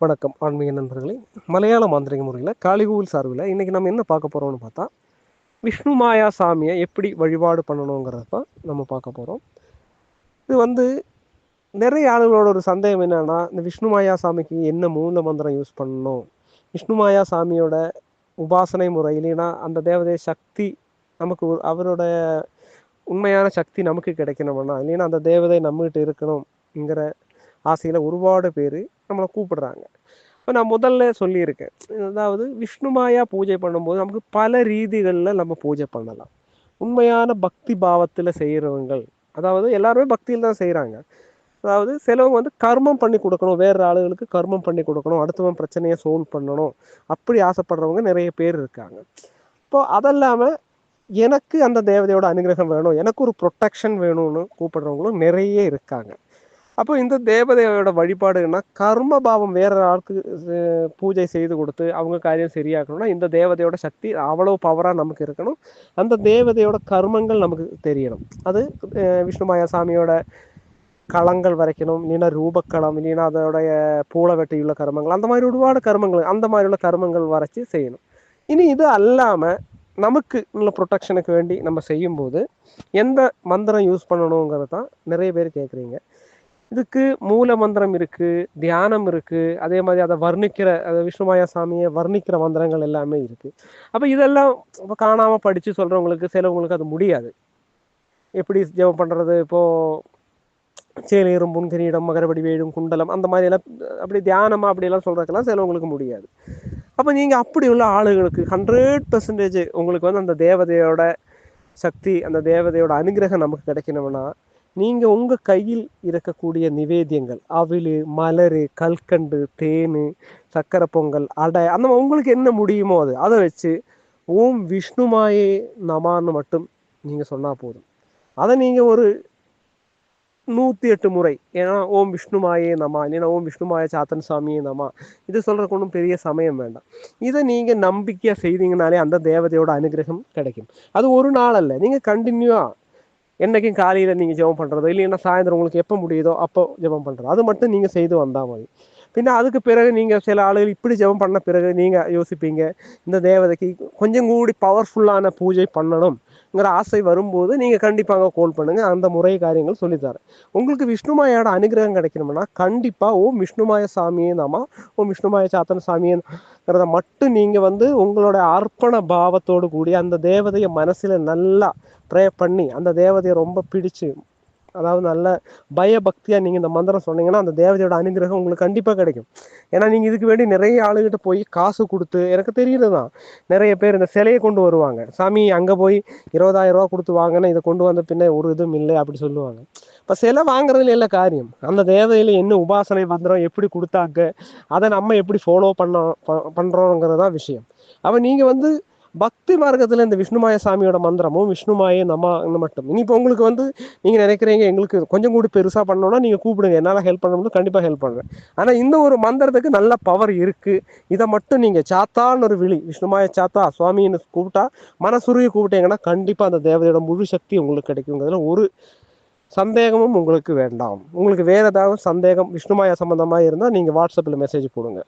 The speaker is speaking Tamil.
வணக்கம் ஆன்மீக நண்பர்களே. மலையாள மாந்திரிக முறையில் காளிகோவில் சார்பில் இன்றைக்கி நம்ம என்ன பார்க்க போகிறோம்னு பார்த்தா, விஷ்ணு மாயா சாமியை எப்படி வழிபாடு பண்ணணுங்கிறத தான் நம்ம பார்க்க போகிறோம். இது நிறைய ஆளுகளோட ஒரு சந்தேகம் என்னன்னா, இந்த விஷ்ணு மாயா சாமிக்கு என்ன மூல மந்திரம் யூஸ் பண்ணணும், விஷ்ணு மாயா சாமியோட உபாசனை முறை இல்லைன்னா அந்த தேவதை சக்தி நமக்கு அவரோட உண்மையான சக்தி நமக்கு கிடைக்கணும்னா, இல்லைன்னா அந்த தேவதை நம்மகிட்ட இருக்கணும்ங்கிற ஆசையில் ஒருபாடு பேர் நம்மளை கூப்பிடுறாங்க. இப்போ நான் முதல்ல சொல்லியிருக்கேன், அதாவது விஷ்ணுமாயா பூஜை பண்ணும்போது நமக்கு பல ரீதிகளில் நம்ம பூஜை பண்ணலாம். உண்மையான பக்தி பாவத்தில் செய்கிறவங்கள், அதாவது எல்லாருமே பக்தியில் தான் செய்கிறாங்க. அதாவது சிலவங்க கர்மம் பண்ணி கொடுக்கணும், வேறு ஆளுகளுக்கு கர்மம் பண்ணி கொடுக்கணும், அடுத்தவன் பிரச்சனையை சால்வ் பண்ணணும், அப்படி ஆசைப்படுறவங்க நிறைய பேர் இருக்காங்க. இப்போ அதெல்லாமல் எனக்கு அந்த தேவதையோட அனுகிரகம் வேணும், எனக்கு ஒரு ப்ரொட்டெக்ஷன் வேணும்னு கூப்பிடுறவங்களும் நிறைய இருக்காங்க. அப்போ இந்த தேவதையோட வழிபாடுன்னா கர்ம பாவம் வேற ஆளுக்கு பூஜை செய்து கொடுத்து அவங்க காரியம் சரியாக்கணும்னா இந்த தேவதையோட சக்தி அவ்வளோ பவராக நமக்கு இருக்கணும். அந்த தேவதையோட கர்மங்கள் நமக்கு தெரியணும். அது விஷ்ணுமாயா சாமியோட களங்கள் வரைக்கணும், இல்லைன்னா ரூபக்களம், இல்லைன்னா அதோடைய பூளை வெட்டியுள்ள கர்மங்கள், அந்த மாதிரி ஒருபாடு கர்மங்கள், அந்த மாதிரி உள்ள கர்மங்கள் வரைச்சி செய்யணும். இனி இது அல்லாமல் நமக்கு உள்ள ப்ரொட்டெக்ஷனுக்கு வேண்டி நம்ம செய்யும்போது எந்த மந்திரம் யூஸ் பண்ணணுங்கிறது தான் நிறைய பேர் கேட்குறீங்க. இதுக்கு மூல மந்திரம் இருக்கு, தியானம் இருக்கு, அதே மாதிரி அதை வர்ணிக்கிற விஷ்ணுமாயா சாமியை வர்ணிக்கிற மந்திரங்கள் எல்லாமே இருக்கு. அப்போ இதெல்லாம் காணாம படிச்சு சொல்றவங்களுக்கு சிலவங்களுக்கு அது முடியாது. எப்படி ஜெபம் பண்றது, இப்போ சேலேறும் புன்கிரீடம் மகரபடி வேடும் குண்டலம் அந்த மாதிரி எல்லாம் அப்படி தியானமா அப்படியெல்லாம் சொல்றதுக்கெல்லாம் சிலவங்களுக்கு முடியாது. அப்போ நீங்க அப்படி உள்ள ஆளுகளுக்கு 100% உங்களுக்கு அந்த தேவதையோட சக்தி, அந்த தேவதையோட அனுகிரகம் நமக்கு கிடைக்கணும்னா, நீங்கள் உங்கள் கையில் இருக்கக்கூடிய நிவேத்தியங்கள் அவிழ், மலர், கல்கண்டு, தேன், சக்கரை பொங்கல், அடை, அந்த உங்களுக்கு என்ன முடியுமோ அதை வச்சு ஓம் விஷ்ணுமாயே நமான்னு மட்டும் நீங்கள் சொன்னால் போதும். அதை நீங்கள் ஒரு 108 முறை, ஏன்னா ஓம் விஷ்ணுமாயே நமா, இல்லைன்னா ஓம் விஷ்ணுமாய சாத்தன் சாமியே நமா, இது சொல்கிறக்கு ஒன்றும் பெரிய சமயம் வேண்டாம். இதை நீங்கள் நம்பிக்கையாக செய்தீங்கனாலே அந்த தேவதையோட அனுகிரகம் கிடைக்கும். அது ஒரு நாள் அல்ல, நீங்கள் கண்டினியூவாக என்னைக்கும் காலையில் நீங்கள் ஜெபம் பண்ணுறதோ இல்லைன்னா சாயந்தரம் உங்களுக்கு எப்போ முடியுதோ அப்போ ஜெபம் பண்ணுறது, அது மட்டும் நீங்கள் செய்து வந்தால் மாதிரி. பின்ன அதுக்கு பிறகு நீங்கள் சில ஆளுகள் இப்படி ஜெபம் பண்ண பிறகு நீங்கள் யோசிப்பீங்க, இந்த தேவதைக்கு கொஞ்சம் கூடி பவர்ஃபுல்லான பூஜை பண்ணணும்ங்கிற ஆசை வரும்போது நீங்கள் கண்டிப்பாக கால் பண்ணுங்கள், அந்த முறை காரியங்கள் சொல்லித்தரேன். உங்களுக்கு விஷ்ணுமாயோட அனுகிரகம் கிடைக்கணும்னா கண்டிப்பாக ஓம் விஷ்ணுமாய சாமியே நாமா, ஓம் விஷ்ணுமாய சாத்தன சாமியேங்கிறத மட்டும் நீங்கள் உங்களோட அர்ப்பண பாவத்தோடு கூடி அந்த தேவதையை மனசில் நல்லா ப்ரே பண்ணி அந்த தேவதையை ரொம்ப பிடிச்சு, அதாவது நல்ல பயபக்தியாக நீங்கள் இந்த மந்திரம் சொன்னீங்கன்னா அந்த தேவதையோட அனுகிரகம் உங்களுக்கு கண்டிப்பாக கிடைக்கும். ஏன்னா நீங்கள் இதுக்கு வேண்டி நிறைய ஆளுகிட்ட போய் காசு கொடுத்து, எனக்கு தெரியுது தான், நிறைய பேர் இந்த சிலையை கொண்டு வருவாங்க, சாமி அங்கே போய் 20,000 ரூபா கொடுத்து வாங்கினா இதை கொண்டு வந்த பின்ன ஒரு இதுவும் இல்லை அப்படி சொல்லுவாங்க. இப்போ சிலை வாங்குறதுல இல்லை காரியம், அந்த தேவதையில் என்ன உபாசனை மந்திரம் எப்படி கொடுத்தாங்க, அதை நம்ம எப்படி ஃபாலோ பண்ணுறோங்கிறது தான் விஷயம். அப்போ நீங்கள் பக்தி மார்க்கத்தில் இந்த விஷ்ணுமாய சாமியோட மந்திரமும் விஷ்ணுமாயே நம்ம மட்டும். இனி இப்போ உங்களுக்கு நீங்கள் நினைக்கிறீங்க எங்களுக்கு கொஞ்சம் கூட பெருசாக பண்ணோன்னா நீங்கள் கூப்பிடுங்க, என்னால் ஹெல்ப் பண்ண முடியும், கண்டிப்பாக ஹெல்ப் பண்ணுறேன். ஆனால் இந்த ஒரு மந்திரத்துக்கு நல்ல பவர் இருக்குது. இதை மட்டும் நீங்கள் சாத்தான்னு ஒரு விழி, விஷ்ணுமாய சாத்தா சுவாமின்னு கூப்பிட்டா மனசுருகி கூப்பிட்டீங்கன்னா கண்டிப்பாக அந்த தேவதையோட முழு சக்தி உங்களுக்கு கிடைக்குங்கிறதுல ஒரு சந்தேகமும் உங்களுக்கு வேண்டாம். உங்களுக்கு வேறு ஏதாவது சந்தேகம் விஷ்ணுமாயா சம்மந்தமாக இருந்தால் நீங்கள் வாட்ஸ்அப்பில் மெசேஜ் போடுங்க.